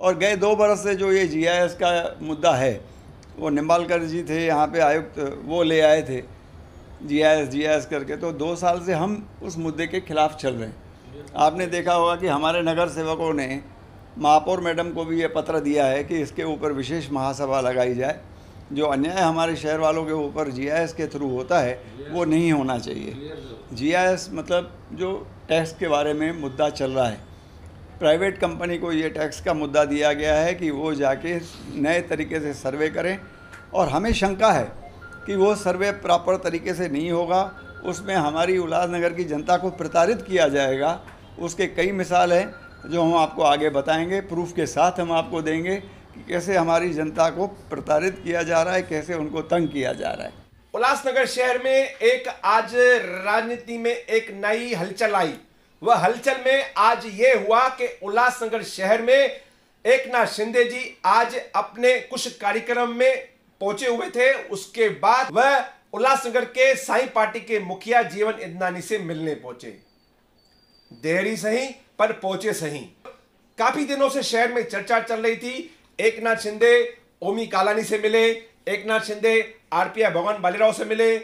और गए 2 बरस से जो ये जीआईएस का मुद्दा है, वो निम्बालकर जी थे यहाँ पे आयुक्त, वो ले आए थे जीआईएस करके, तो 2 साल से हम उस मुद्दे के खिलाफ चल रहे हैं। आपने देखा होगा कि हमारे नगर सेवकों ने महापौर मैडम को भी ये पत्र दिया है कि इसके ऊपर विशेष महासभा लगाई जाए। जो अन्याय हमारे शहर वालों के ऊपर जीआईएस के थ्रू होता है वो नहीं होना चाहिए। जीआईएस मतलब जो टैक्स के बारे में मुद्दा चल रहा है, प्राइवेट कंपनी को ये टैक्स का मुद्दा दिया गया है कि वो जाके नए तरीके से सर्वे करें, और हमें शंका है कि वो सर्वे प्रॉपर तरीके से नहीं होगा, उसमें हमारी उल्लासनगर की जनता को प्रताड़ित किया जाएगा। उसके कई मिसाल हैं जो हम आपको आगे बताएंगे, प्रूफ के साथ हम आपको देंगे कि कैसे हमारी जनता को प्रताड़ित किया जा रहा है, कैसे उनको तंग किया जा रहा है। उल्लासनगर शहर में एक आज राजनीति में एक नई हलचल आई। वह हलचल में आज ये हुआ कि उल्लासनगर शहर में एकनाथ शिंदे जी आज अपने कुछ कार्यक्रम में पहुंचे हुए थे। उसके बाद वह उल्लासनगर के साई पार्टी के मुखिया जीवन इदनानी से मिलने पहुंचे। देरी सही पर पहुंचे सही। काफी दिनों से शहर में चर्चा चल रही थी। एकनाथ शिंदे ओमी कालानी से मिले, एकनाथ शिंदे आरपीआई भगवान बालीराव से मिले,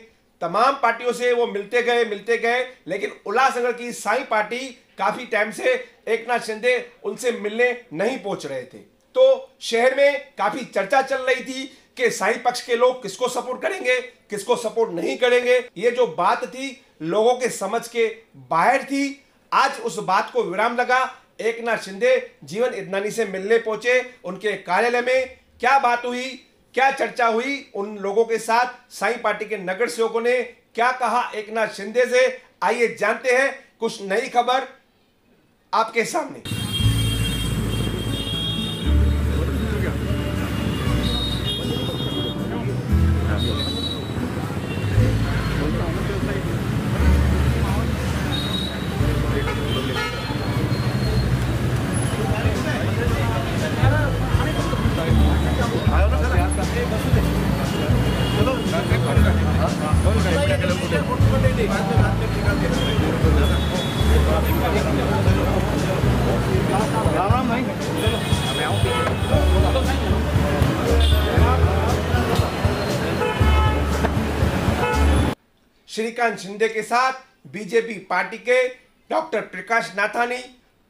तमाम पार्टियों से वो मिलते गए, लेकिन उल्लासनगर की साई पार्टी काफी टाइम से एकनाथ शिंदे उनसे मिलने नहीं पहुंच रहे थे। तो शहर में काफी चर्चा चल रही थी कि साई पक्ष के लोग किसको सपोर्ट करेंगे, किसको सपोर्ट नहीं करेंगे। ये जो बात थी लोगों के समझ के बाहर थी। आज उस बात को विराम लगा। एकनाथ शिंदे जीवन इदनानी से मिलने पहुंचे। उनके कार्यालय में क्या बात हुई, क्या चर्चा हुई, उन लोगों के साथ साई पार्टी के नगर सेवकों ने क्या कहा एकनाथ शिंदे से, आइए जानते हैं कुछ नई खबर आपके सामने। श्रीकांत शिंदे के साथ बीजेपी पार्टी के डॉक्टर प्रकाश नाथानी,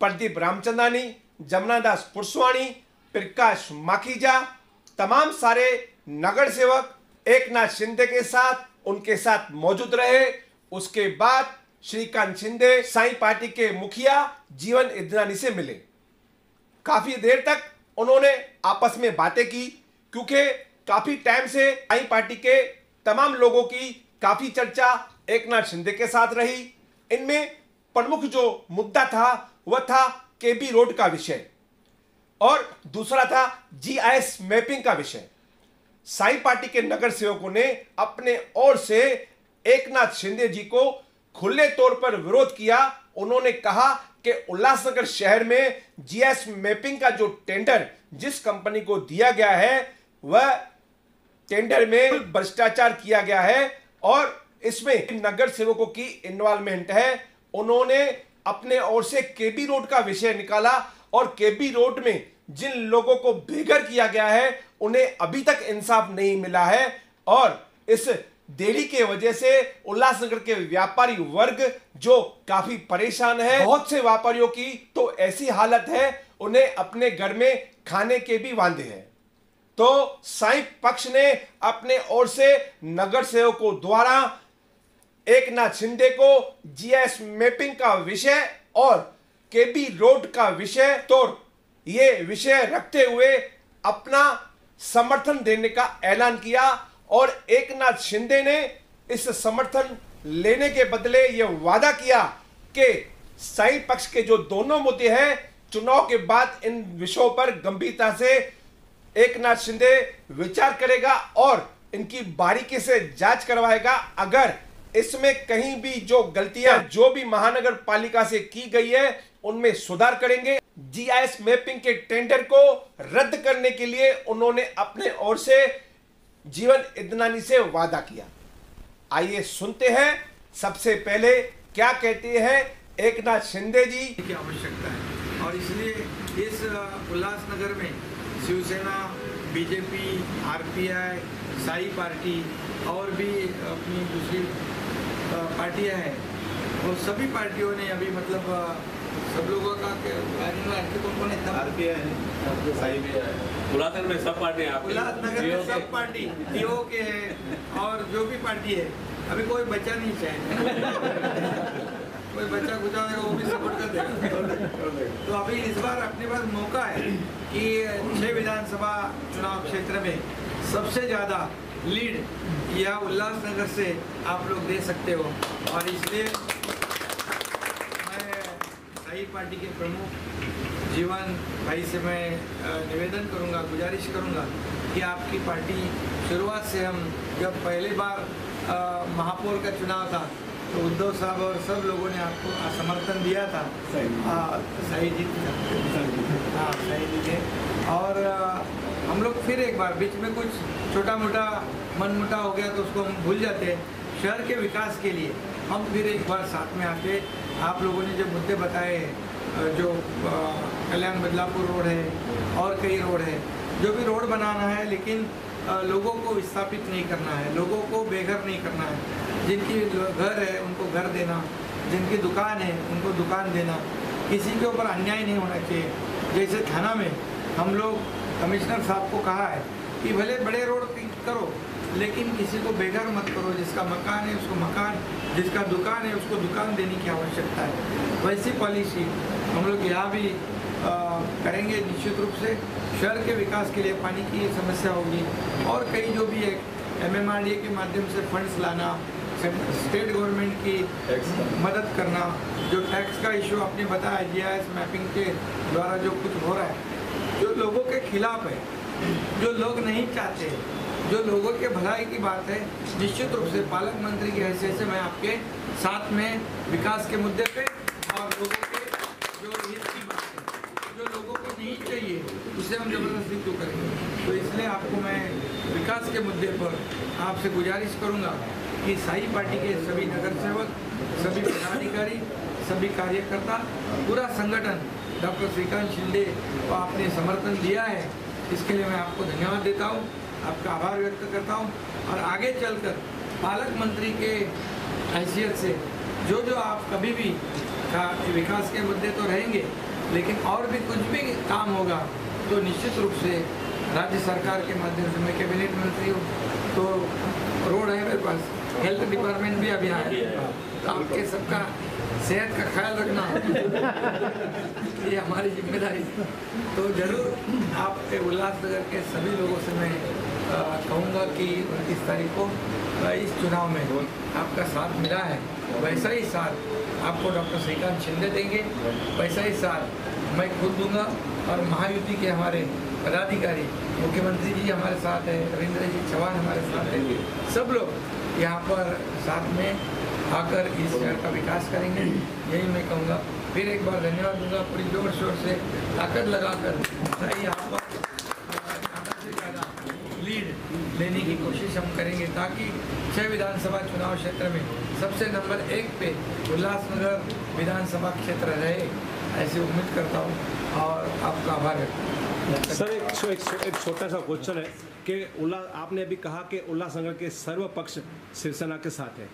प्रदीप रामचंदानी, जमुनादास पुरसवाणी, प्रकाश माखीजा, तमाम सारे नगर सेवक एकनाथ शिंदे के साथ उनके साथ मौजूद रहे। उसके बाद श्रीकांत शिंदे साई पार्टी के मुखिया जीवन इदनानी से मिले। काफी देर तक उन्होंने आपस में बातें की, क्योंकि काफी टाइम से साई पार्टी के तमाम लोगों की काफी चर्चा एकनाथ शिंदे के साथ रही। इनमें प्रमुख जो मुद्दा था वह था केबी रोड का विषय, और दूसरा था जीआईएस मैपिंग का विषय। साई पार्टी के नगर सेवकों ने अपने ओर से एकनाथ शिंदे जी को खुले तौर पर विरोध किया। उन्होंने कहा कि उल्लासनगर शहर में जीआईएस मैपिंग का जो टेंडर जिस कंपनी को दिया गया है, वह टेंडर में भ्रष्टाचार किया गया है और इसमें नगर सेवकों की इन्वॉल्वमेंट है। उन्होंने अपने ओर से केबी रोड का विषय निकाला, और केबी रोड में जिन लोगों को बेघर किया गया है उन्हें अभी तक इंसाफ नहीं मिला है, और इस देरी के वजह से उल्लासनगर के व्यापारी वर्ग जो काफी परेशान है। बहुत से व्यापारियों की तो ऐसी हालत है उन्हें अपने घर में खाने के भी वांदे हैं। तो साई पक्ष ने अपने ओर से नगर सेवकों द्वारा एकनाथ शिंदे को जीआईएस मैपिंग का विषय और केबी रोड का विषय, तो ये विषय रखते हुए अपना समर्थन देने का ऐलान किया, और एकनाथ शिंदे ने इस समर्थन लेने के बदले यह वादा किया कि साई पक्ष के जो दोनों मुद्दे हैं, चुनाव के बाद इन विषयों पर गंभीरता से एकनाथ शिंदे विचार करेगा और इनकी बारीकी से जांच करवाएगा। अगर इसमें कहीं भी जो गलतियां जो भी महानगर पालिका से की गई है उनमें सुधार करेंगे। जीआईएस मैपिंग के टेंडर को रद्द करने के लिए उन्होंने अपने ओर से जीवन इदनानी से वादा किया। आइए सुनते हैं सबसे पहले क्या कहते हैं एकनाथ शिंदे जी। की आवश्यकता है और इसलिए इस उल्लासनगर में Shiv Sena, BJP, RPI, Sai party और भी अपनी दूसरी पार्टियां हैं, और सभी पार्टियों ने अभी मतलब सब लोगों का कौन है? आरपीआई है, साई भी है, उल्लासनगर में सब पार्टी है, उल्लासनगर में सब पार्टी डीओ के है, और जो भी पार्टी है अभी कोई बच्चा नहीं चाहे कोई बच्चा कुछ होगा वो भी सपोर्ट कर देगा। तो अभी इस बार अपने पास मौका है कि 6 विधानसभा चुनाव क्षेत्र में सबसे ज़्यादा लीड या उल्लासनगर से आप लोग दे सकते हो, और इसलिए मैं साई पार्टी के प्रमुख जीवन भाई से मैं निवेदन करूंगा, गुजारिश करूंगा कि आपकी पार्टी शुरुआत से हम जब पहले बार महापौर का चुनाव था तो उद्धव साहब और सब लोगों ने आपको समर्थन दिया था। सही जी, हाँ सही जी थे। और हम लोग फिर एक बार बीच में कुछ छोटा मोटा मनमुटा हो गया तो उसको हम भूल जाते हैं। शहर के विकास के लिए हम फिर एक बार साथ में आके आप लोगों ने जो मुद्दे बताए, जो कल्याण बदलापुर रोड है और कई रोड है, जो भी रोड बनाना है, लेकिन लोगों को विस्थापित नहीं करना है, लोगों को बेघर नहीं करना है। जिनकी घर है उनको घर देना, जिनकी दुकान है उनको दुकान देना, किसी के ऊपर अन्याय नहीं होना चाहिए। जैसे थाना में हम लोग कमिश्नर साहब को कहा है कि भले बड़े रोड करो लेकिन किसी को बेघर मत करो, जिसका मकान है उसको मकान, जिसका दुकान है उसको दुकान देने की आवश्यकता है। वैसी पॉलिसी हम लोग यहाँ भी करेंगे निश्चित रूप से। शहर के विकास के लिए पानी की समस्या होगी और कई जो भी है MMRDA के माध्यम से फंड्स लाना, स्टेट गवर्नमेंट की मदद करना, जो टैक्स का इशू आपने बताया GIS मैपिंग के द्वारा जो कुछ हो रहा है, जो लोगों के खिलाफ है, जो लोग नहीं चाहते, जो लोगों के भलाई की बात है, निश्चित रूप से पालक मंत्री की हैसियत से मैं आपके साथ में विकास के मुद्दे पे और लोगों के जो हित की बात है, जो लोगों को नहीं चाहिए उसे हम जबरदस्ती क्यों करेंगे। तो इसलिए आपको मैं विकास के मुद्दे पर आपसे गुजारिश करूंगा कि साई पार्टी के सभी नगर सेवक, सभी पदाधिकारी, सभी कार्यकर्ता, पूरा संगठन डॉक्टर श्रीकांत शिंदे को आपने समर्थन दिया है, इसके लिए मैं आपको धन्यवाद देता हूँ, आपका आभार व्यक्त करता हूँ। और आगे चलकर पालक मंत्री के हैसियत से जो आप कभी भी विकास के मुद्दे तो रहेंगे, लेकिन और भी कुछ भी काम होगा तो निश्चित रूप से राज्य सरकार के माध्यम से, मैं कैबिनेट मंत्री हूँ तो रोड है मेरे पास, हेल्थ डिपार्टमेंट भी अभी आया है, तो आपके सबका सेहत का ख्याल रखना ये हमारी जिम्मेदारी। तो जरूर आपके उल्लासनगर के सभी लोगों से मैं कहूँगा कि 29 तारीख को इस चुनाव में आपका साथ मिला है, वैसा ही साथ आपको डॉक्टर श्रीकांत शिंदे देंगे, वैसा ही साथ मैं खुद दूंगा। और महायुति के हमारे पदाधिकारी, मुख्यमंत्री जी हमारे साथ है, रविंद्र जी चौहान हमारे साथ हैं, सब लोग यहाँ पर साथ में आकर इस शहर का विकास करेंगे, यही मैं कहूँगा। फिर एक बार धन्यवाद दूंगा, पूरी जोर शोर से ताकत लगाकर यहाँ पर ज़्यादा से ज़्यादा लीड लेने की कोशिश हम करेंगे, ताकि 6 विधानसभा चुनाव क्षेत्र में सबसे नंबर 1 पे उल्लासनगर विधानसभा क्षेत्र रहे, ऐसी उम्मीद करता हूँ और आपका आभार व्यक्त। सर एक छोटा सा क्वेश्चन है कि आपने अभी कहा कि उल्लासनगर के सर्व पक्ष शिवसेना के साथ है,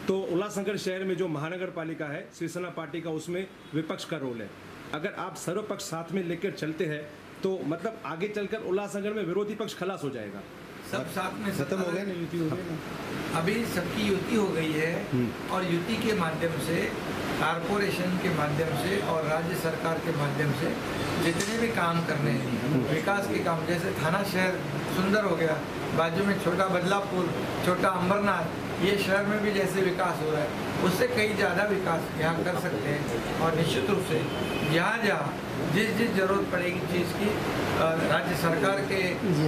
तो उल्लासनगर शहर में जो महानगर पालिका है शिवसेना पार्टी का, उसमें विपक्ष का रोल है। अगर आप सर्व पक्ष साथ में लेकर चलते हैं तो मतलब आगे चलकर उल्लासनगर में विरोधी पक्ष खलास हो जाएगा। सब साथ में खत्म हो गया ना, युति हो गई ना, अभी सबकी युति हो गई है और युति के माध्यम से, कारपोरेशन के माध्यम से और राज्य सरकार के माध्यम से जितने भी काम करने हैं विकास के काम, जैसे थाना शहर सुंदर हो गया, बाजू में छोटा बदलापुर, छोटा अंबरनाथ, ये शहर में भी जैसे विकास हो रहा है उससे कई ज़्यादा विकास यहाँ कर सकते हैं। और निश्चित रूप से जहाँ जिस जरूरत पड़ेगी चीज़ की, राज्य सरकार के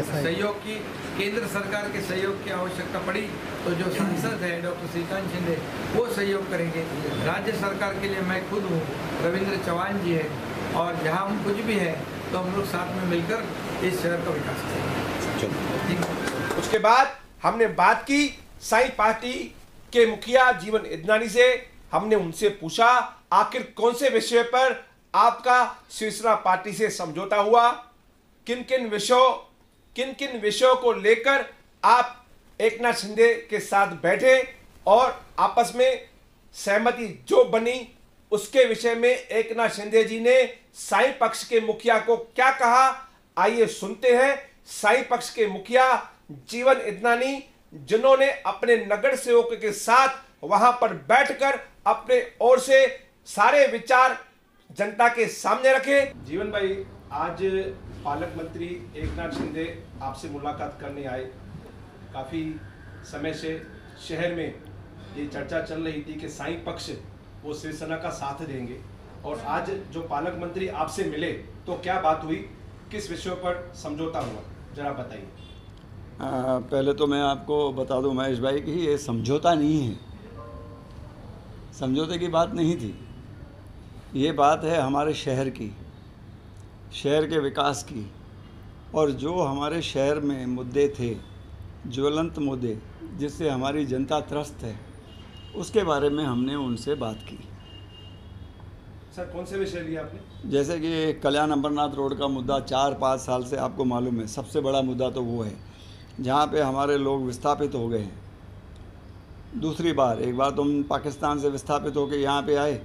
सहयोग की, केंद्र सरकार के सहयोग की आवश्यकता पड़ी तो जो सांसद है डॉक्टर श्रीकांत शिंदे वो सहयोग करेंगे। राज्य सरकार के लिए मैं खुद हूँ, रविंद्र चौहान जी है, और जहाँ हम कुछ भी है तो हम लोग साथ में मिलकर इस शहर का विकास करेंगे। उसके बाद हमने बात की साई पार्टी के मुखिया जीवन इदनानी से। हमने उनसे पूछा आखिर कौन से विषय पर आपका शिवसेना पार्टी से समझौता हुआ। किन किन विषयों को लेकर आप एकनाथ शिंदे के साथ बैठे और आपस में सहमति जो बनी, उसके विषय में एकनाथ शिंदे जी ने साईं पक्ष के मुखिया को क्या कहा, आइए सुनते हैं। साईं पक्ष के मुखिया जीवन इदनानी, जिन्होंने अपने नगर सेवकों के साथ वहां पर बैठकर अपने ओर से सारे विचार जनता के सामने रखे। जीवन भाई, आज पालक मंत्री एकनाथ शिंदे आपसे मुलाकात करने आए। काफ़ी समय से शहर में ये चर्चा चल रही थी कि साईं पक्ष वो शिवसेना का साथ देंगे, और आज जो पालक मंत्री आपसे मिले तो क्या बात हुई, किस विषयों पर समझौता हुआ, जरा बताइए। पहले तो मैं आपको बता दूं महेश भाई कि ये समझौता नहीं है, समझौते की बात नहीं थी। ये बात है हमारे शहर की, शहर के विकास की, और जो हमारे शहर में मुद्दे थे, ज्वलंत मुद्दे जिससे हमारी जनता त्रस्त है, उसके बारे में हमने उनसे बात की। सर, कौन से विषय लिए आपने? जैसे कि कल्याण अमरनाथ रोड का मुद्दा 4-5 साल से आपको मालूम है, सबसे बड़ा मुद्दा तो वो है, जहाँ पे हमारे लोग विस्थापित हो गए हैं। दूसरी बार, एक बार तो हम पाकिस्तान से विस्थापित होकर यहाँ पे आए,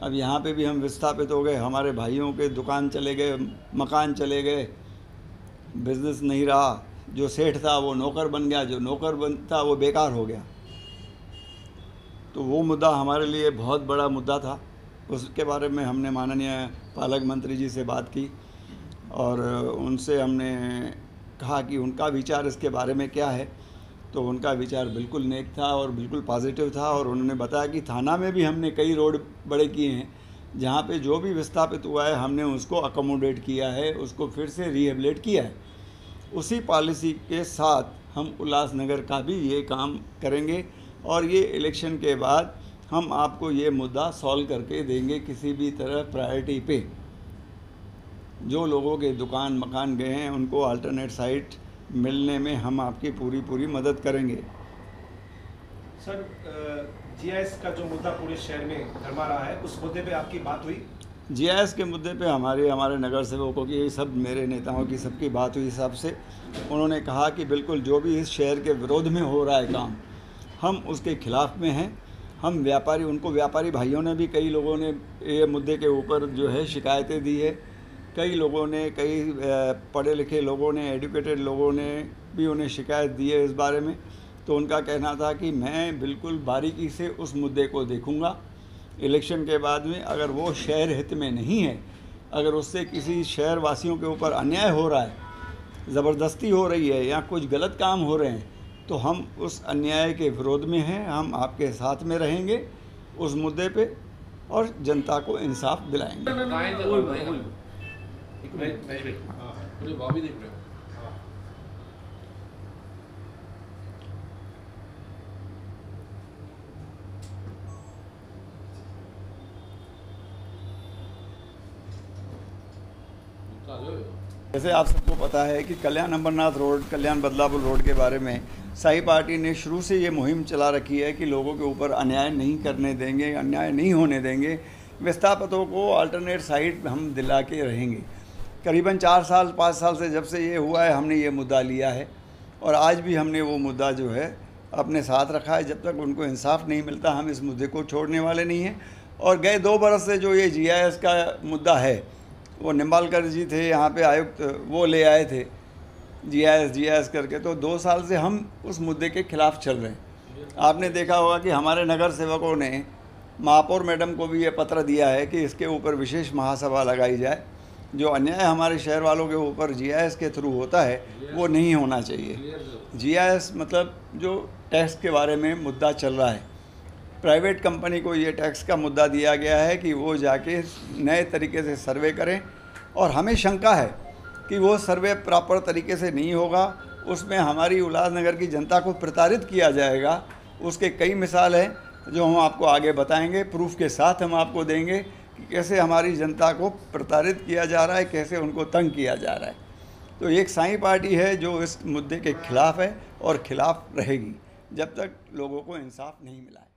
अब यहाँ पे भी हम विस्थापित हो गए। हमारे भाइयों के दुकान चले गए, मकान चले गए, बिजनेस नहीं रहा, जो सेठ था वो नौकर बन गया, जो नौकर था वो बेकार हो गया। तो वो मुद्दा हमारे लिए बहुत बड़ा मुद्दा था। उसके बारे में हमने माननीय पालक मंत्री जी से बात की और उनसे हमने कहा कि उनका विचार इसके बारे में क्या है। तो उनका विचार बिल्कुल नेक था और बिल्कुल पॉजिटिव था, और उन्होंने बताया कि थाना में भी हमने कई रोड बड़े किए हैं, जहाँ पे जो भी विस्थापित हुआ है हमने उसको अकोमोडेट किया है, उसको फिर से रिहेबिलिट किया है। उसी पॉलिसी के साथ हम उल्लासनगर का भी ये काम करेंगे, और ये इलेक्शन के बाद हम आपको ये मुद्दा सॉल्व करके देंगे किसी भी तरह प्रायोरिटी पे। जो लोगों के दुकान मकान गए हैं उनको अल्टरनेट साइट मिलने में हम आपकी पूरी मदद करेंगे। सर, जीआईएस का जो मुद्दा पूरे शहर में गरमा रहा है, उस मुद्दे पे आपकी बात हुई? जीआईएस के मुद्दे पे हमारे नगर सेवकों की, सब मेरे नेताओं की सबकी बात हुई। हिसाब से उन्होंने कहा कि बिल्कुल जो भी इस शहर के विरोध में हो रहा है काम, हम उसके खिलाफ में हैं। हम व्यापारी भाइयों ने भी, कई लोगों ने ये मुद्दे के ऊपर जो है शिकायतें दी है। कई लोगों ने, कई पढ़े लिखे लोगों ने, एजुकेटेड लोगों ने भी उन्हें शिकायत दी है इस बारे में। तो उनका कहना था कि मैं बिल्कुल बारीकी से उस मुद्दे को देखूंगा इलेक्शन के बाद में। अगर वो शहर हित में नहीं है, अगर उससे किसी शहर वासियों के ऊपर अन्याय हो रहा है, ज़बरदस्ती हो रही है या कुछ गलत काम हो रहे हैं, तो हम उस अन्याय के विरोध में हैं। हम आपके साथ में रहेंगे उस मुद्दे पे और जनता को इंसाफ दिलाएंगे। जैसे आप सबको पता है कि कल्याण अमरनाथ रोड, कल्याण बदलापुर रोड के बारे में साई पार्टी ने शुरू से ये मुहिम चला रखी है कि लोगों के ऊपर अन्याय नहीं करने देंगे, अन्याय नहीं होने देंगे। विस्थापितों को अल्टरनेट साइट हम दिला के रहेंगे। करीबन 4-5 साल से जब से ये हुआ है, हमने ये मुद्दा लिया है और आज भी हमने वो मुद्दा जो है अपने साथ रखा है। जब तक उनको इंसाफ नहीं मिलता हम इस मुद्दे को छोड़ने वाले नहीं हैं। और गए 2 बरस से जो ये जीआईएस का मुद्दा है, वो निम्बालकर जी थे यहाँ पे आयुक्त, वो ले आए थे जीआईएस करके। तो 2 साल से हम उस मुद्दे के खिलाफ चल रहे हैं। आपने देखा होगा कि हमारे नगर सेवकों ने महापौर मैडम को भी ये पत्र दिया है कि इसके ऊपर विशेष महासभा लगाई जाए। जो अन्याय हमारे शहर वालों के ऊपर जीआईएस के थ्रू होता है वो नहीं होना चाहिए। जीआईएस मतलब जो टैक्स के बारे में मुद्दा चल रहा है, प्राइवेट कंपनी को ये टैक्स का मुद्दा दिया गया है कि वो जाके नए तरीके से सर्वे करें, और हमें शंका है कि वो सर्वे प्रॉपर तरीके से नहीं होगा, उसमें हमारी उल्लासनगर की जनता को प्रताड़ित किया जाएगा। उसके कई मिसाल हैं जो हम आपको आगे बताएंगे, प्रूफ के साथ हम आपको देंगे कि कैसे हमारी जनता को प्रताड़ित किया जा रहा है, कैसे उनको तंग किया जा रहा है। तो एक साई पार्टी है जो इस मुद्दे के खिलाफ है और खिलाफ रहेगी जब तक लोगों को इंसाफ नहीं मिला है।